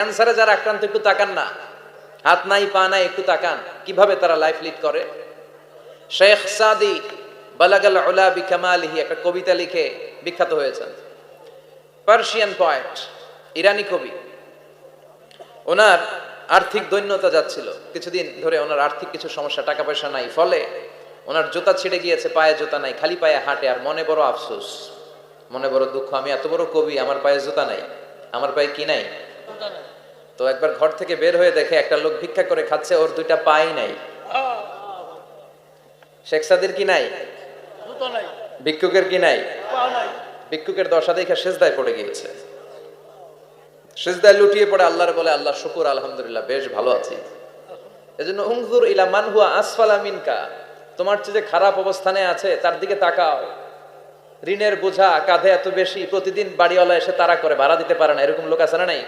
ক্যান্সারে যারা আক্রান্ত একটু তাকান না, হাত নাই পা নাই, একটু তাকান কিভাবে তারা লাইফ লিড করে। শেখ সাদি বালাগাল উলা বিকামালিহি একটা কবিতা লিখে বিখ্যাত হয়েছেন। পার্সিয়ান পয়েট, ইরানি কবি। ওনার আর্থিক দৈন্যতা যাচ্ছিল, কিছুদিন ধরে ওনার আর্থিক কিছু সমস্যা, টাকা পয়সা নাই, ফলে ওনার জুতা ছিঁড়ে গিয়েছে, পায়ে জুতা নাই, খালি পায়ে হাঁটে, আর মনে বড় আফসোস, মনে বড় দুঃখ, আমি এত বড় কবি, আমার পায়ে জুতা নাই, আমার পায়ে কি নাই। তো একবার ঘর থেকে বের হয়ে দেখে একটা লোক ভিক্ষা করে খাচ্ছে, ওর দুইটা পাই নাই। শেখ সাদির কি নাই? ভিক্ষুকের কি নাই? ভিক্ষুকের দশা দেখে সেজদায় পড়ে গিয়েছে, সেজদায় লুটিয়ে পড়ে আল্লাহর বলে, আল্লাহ শুকুর, আলহামদুলিল্লাহ, বেশ ভালো আছি। এজন্য উনজুর ইলা মান হুয়া আসফালা মিনকা, তোমার চেয়ে যে খারাপ অবস্থানে আছে তার দিকে তাকাও। ঋণের বোঝা কাঁধে এত বেশি, প্রতিদিন বাড়িওয়ালা এসে তাড়া করে, ভাড়া দিতে পারে না, এরকম লোক আছে না নাই?